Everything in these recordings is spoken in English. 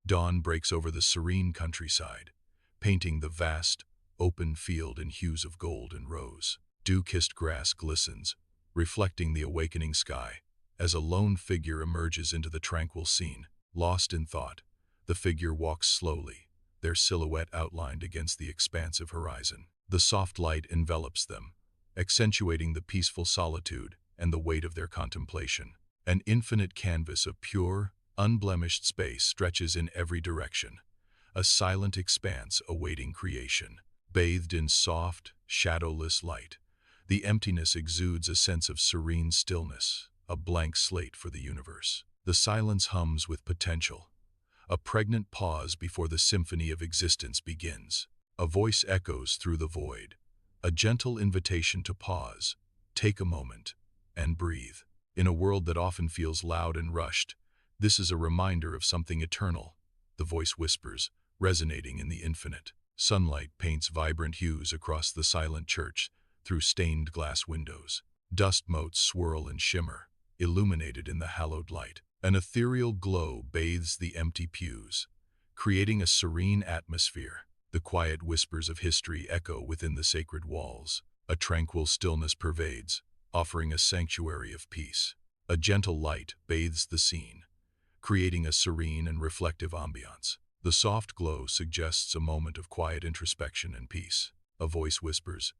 Dawn breaks over the serene countryside, painting the vast, open field in hues of gold and rose. Dew-kissed grass glistens, reflecting the awakening sky, as a lone figure emerges into the tranquil scene. Lost in thought, the figure walks slowly, their silhouette outlined against the expansive horizon. The soft light envelops them, accentuating the peaceful solitude and the weight of their contemplation. An infinite canvas of pure, unblemished space stretches in every direction, a silent expanse awaiting creation. Bathed in soft, shadowless light, the emptiness exudes a sense of serene stillness, a blank slate for the universe. The silence hums with potential, a pregnant pause before the symphony of existence begins. A voice echoes through the void, a gentle invitation to pause, take a moment, and breathe. In a world that often feels loud and rushed, this is a reminder of something eternal, the voice whispers, resonating in the infinite. Sunlight paints vibrant hues across the silent church through stained glass windows. Dust motes swirl and shimmer, illuminated in the hallowed light. An ethereal glow bathes the empty pews, creating a serene atmosphere. The quiet whispers of history echo within the sacred walls. A tranquil stillness pervades, offering a sanctuary of peace. A gentle light bathes the scene, creating a serene and reflective ambiance. The soft glow suggests a moment of quiet introspection and peace. A voice whispers,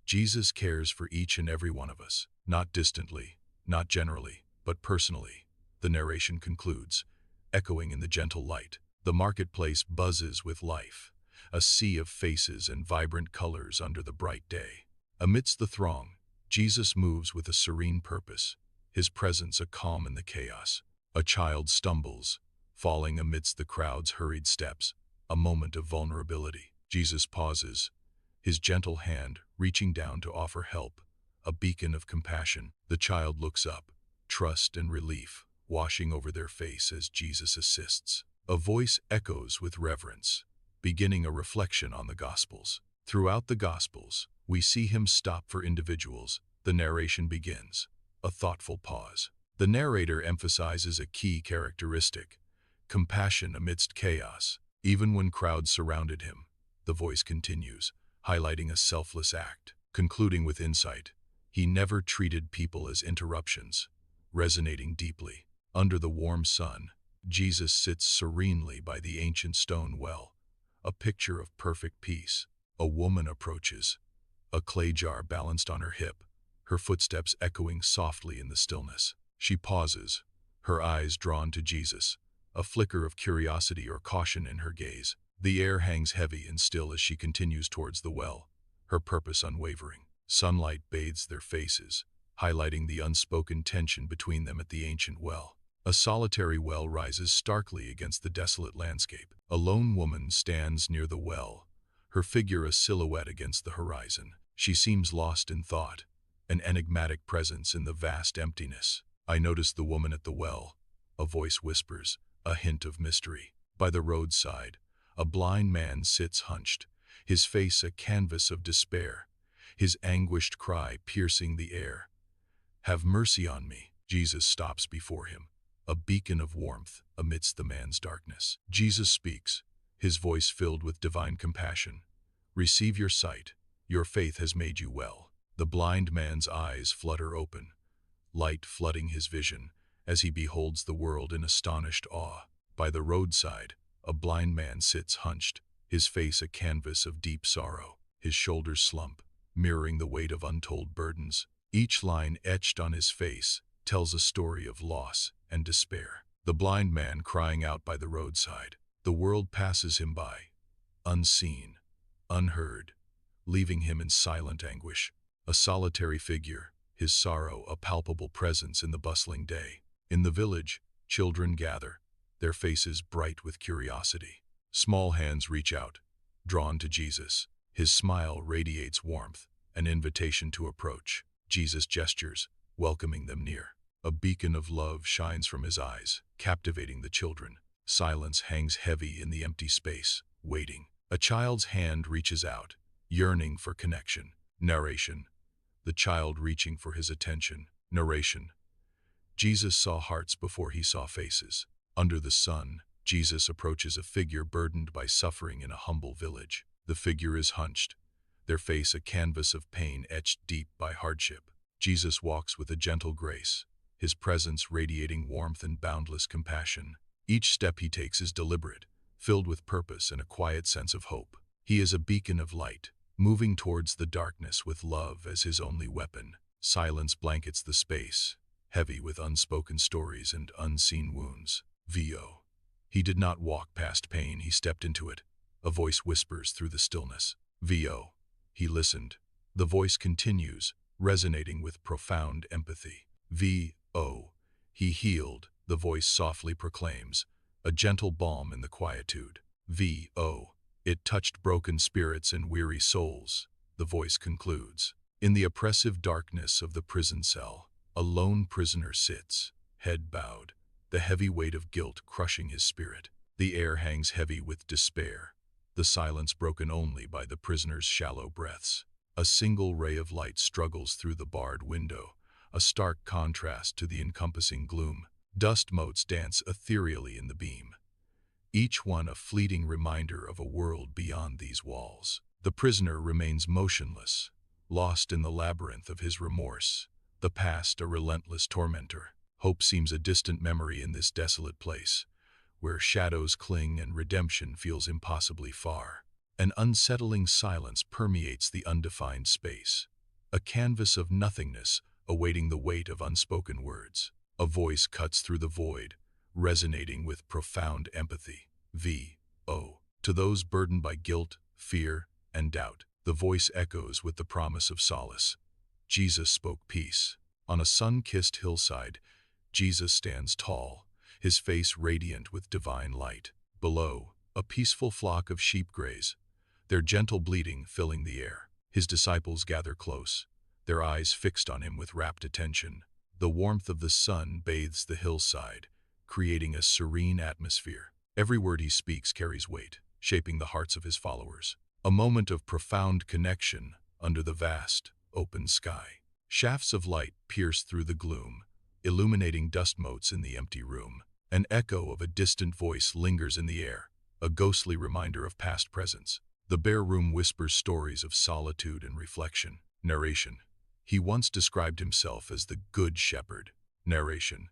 "Jesus cares for each and every one of us, not distantly, not generally, but personally." The narration concludes, echoing in the gentle light. The marketplace buzzes with life, a sea of faces and vibrant colors under the bright day. Amidst the throng, Jesus moves with a serene purpose, his presence a calm in the chaos. A child stumbles, falling amidst the crowd's hurried steps, a moment of vulnerability. Jesus pauses, his gentle hand reaching down to offer help, a beacon of compassion. The child looks up, trust and relief washing over their face as Jesus assists. A voice echoes with reverence, beginning a reflection on the Gospels. Throughout the Gospels, we see him stop for individuals. The narration begins, a thoughtful pause. The narrator emphasizes a key characteristic, compassion amidst chaos. Even when crowds surrounded him, the voice continues, highlighting a selfless act. Concluding with insight, he never treated people as interruptions, resonating deeply. Under the warm sun, Jesus sits serenely by the ancient stone well, a picture of perfect peace. A woman approaches, a clay jar balanced on her hip, her footsteps echoing softly in the stillness. She pauses, her eyes drawn to Jesus, a flicker of curiosity or caution in her gaze. The air hangs heavy and still as she continues towards the well, her purpose unwavering. Sunlight bathes their faces, highlighting the unspoken tension between them at the ancient well. A solitary well rises starkly against the desolate landscape. A lone woman stands near the well, her figure a silhouette against the horizon. She seems lost in thought, an enigmatic presence in the vast emptiness. "I noticed the woman at the well," a voice whispers, a hint of mystery. By the roadside, a blind man sits hunched, his face a canvas of despair, his anguished cry piercing the air. "Have mercy on me." Jesus stops before him, a beacon of warmth amidst the man's darkness. Jesus speaks, his voice filled with divine compassion. "Receive your sight. Your faith has made you well." The blind man's eyes flutter open, light flooding his vision as he beholds the world in astonished awe. By the roadside, a blind man sits hunched, his face a canvas of deep sorrow. His shoulders slump, mirroring the weight of untold burdens. Each line etched on his face tells a story of loss and despair. The blind man crying out by the roadside. The world passes him by, unseen, unheard, leaving him in silent anguish. A solitary figure, his sorrow a palpable presence in the bustling day. In the village, children gather, their faces bright with curiosity. Small hands reach out, drawn to Jesus. His smile radiates warmth, an invitation to approach. Jesus gestures, welcoming them near. A beacon of love shines from his eyes, captivating the children. Silence hangs heavy in the empty space, waiting. A child's hand reaches out, yearning for connection. Narration: the child reaching for his attention. Narration: Jesus saw hearts before he saw faces. Under the sun, Jesus approaches a figure burdened by suffering in a humble village. The figure is hunched, their face a canvas of pain etched deep by hardship. Jesus walks with a gentle grace, his presence radiating warmth and boundless compassion. Each step he takes is deliberate, filled with purpose and a quiet sense of hope. He is a beacon of light, moving towards the darkness with love as his only weapon. Silence blankets the space, heavy with unspoken stories and unseen wounds. V.O. He did not walk past pain, he stepped into it. A voice whispers through the stillness. V.O. He listened. The voice continues, resonating with profound empathy. V.O. He healed, the voice softly proclaims, a gentle balm in the quietude. V.O. It touched broken spirits and weary souls, the voice concludes. In the oppressive darkness of the prison cell, a lone prisoner sits, head bowed, the heavy weight of guilt crushing his spirit. The air hangs heavy with despair, the silence broken only by the prisoner's shallow breaths. A single ray of light struggles through the barred window, a stark contrast to the encompassing gloom. Dust motes dance ethereally in the beam, each one a fleeting reminder of a world beyond these walls. The prisoner remains motionless, lost in the labyrinth of his remorse, the past a relentless tormentor. Hope seems a distant memory in this desolate place, where shadows cling and redemption feels impossibly far. An unsettling silence permeates the undefined space, a canvas of nothingness awaiting the weight of unspoken words. A voice cuts through the void, resonating with profound empathy. V.O. To those burdened by guilt, fear, and doubt, the voice echoes with the promise of solace. Jesus spoke peace. On a sun-kissed hillside, Jesus stands tall, his face radiant with divine light. Below, a peaceful flock of sheep graze, their gentle bleating filling the air. His disciples gather close, their eyes fixed on him with rapt attention. The warmth of the sun bathes the hillside, creating a serene atmosphere. Every word he speaks carries weight, shaping the hearts of his followers. A moment of profound connection under the vast, open sky. Shafts of light pierce through the gloom, illuminating dust motes in the empty room. An echo of a distant voice lingers in the air, a ghostly reminder of past presence. The bare room whispers stories of solitude and reflection. Narration. He once described himself as the Good Shepherd. Narration.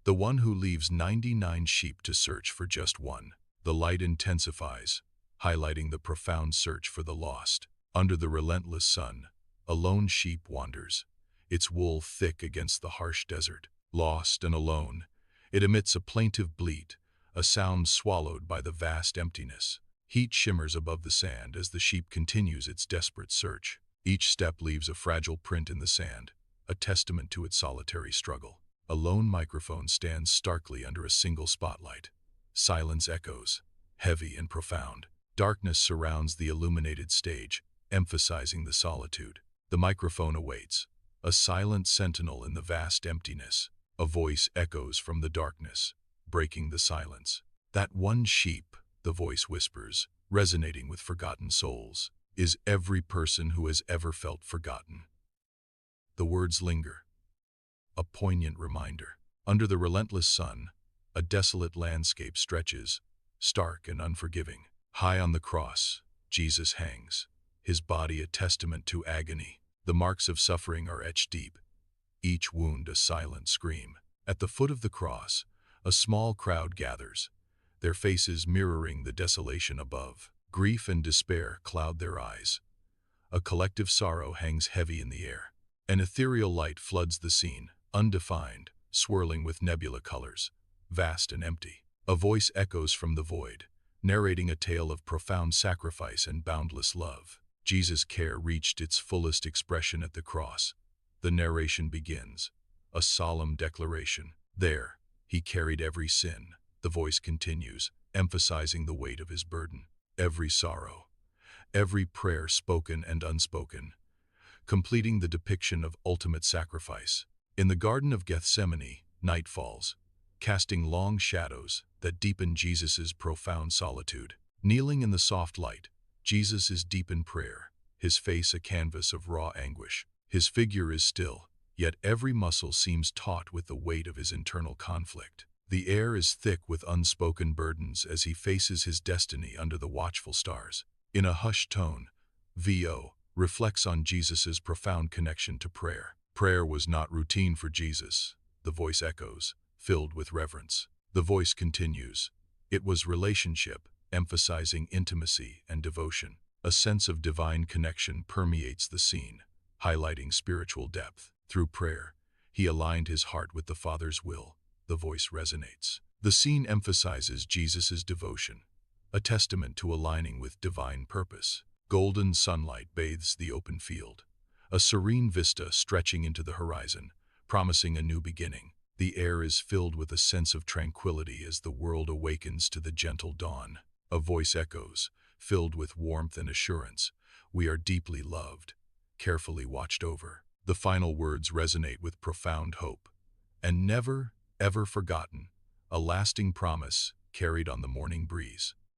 The one who leaves 99 sheep to search for just one. The light intensifies, highlighting the profound search for the lost. Under the relentless sun, a lone sheep wanders, its wool thick against the harsh desert. Lost and alone, it emits a plaintive bleat, a sound swallowed by the vast emptiness. Heat shimmers above the sand as the sheep continues its desperate search. Each step leaves a fragile print in the sand, a testament to its solitary struggle. A lone microphone stands starkly under a single spotlight. Silence echoes, heavy and profound. Darkness surrounds the illuminated stage, emphasizing the solitude. The microphone awaits, a silent sentinel in the vast emptiness. A voice echoes from the darkness, breaking the silence. That one sheep, the voice whispers, resonating with forgotten souls, is every person who has ever felt forgotten. The words linger, a poignant reminder. Under the relentless sun, a desolate landscape stretches, stark and unforgiving. High on the cross, Jesus hangs, his body a testament to agony. The marks of suffering are etched deep, each wound a silent scream. At the foot of the cross, a small crowd gathers, their faces mirroring the desolation above. Grief and despair cloud their eyes. A collective sorrow hangs heavy in the air. An ethereal light floods the scene, undefined, swirling with nebula colors, vast and empty. A voice echoes from the void, narrating a tale of profound sacrifice and boundless love. Jesus' care reached its fullest expression at the cross. The narration begins, a solemn declaration. There, he carried every sin. The voice continues, emphasizing the weight of his burden. Every sorrow, every prayer spoken and unspoken, completing the depiction of ultimate sacrifice. In the Garden of Gethsemane, night falls, casting long shadows that deepen Jesus' profound solitude. Kneeling in the soft light, Jesus is deep in prayer, his face a canvas of raw anguish. His figure is still, yet every muscle seems taut with the weight of his internal conflict. The air is thick with unspoken burdens as he faces his destiny under the watchful stars. In a hushed tone, V.O. reflects on Jesus' profound connection to prayer. Prayer was not routine for Jesus, the voice echoes, filled with reverence. The voice continues. It was relationship, emphasizing intimacy and devotion. A sense of divine connection permeates the scene, highlighting spiritual depth. Through prayer, he aligned his heart with the Father's will. The voice resonates. The scene emphasizes Jesus' devotion, a testament to aligning with divine purpose. Golden sunlight bathes the open field, a serene vista stretching into the horizon, promising a new beginning. The air is filled with a sense of tranquility as the world awakens to the gentle dawn. A voice echoes, filled with warmth and assurance. We are deeply loved, carefully watched over. The final words resonate with profound hope. And never, ever forgotten, a lasting promise carried on the morning breeze.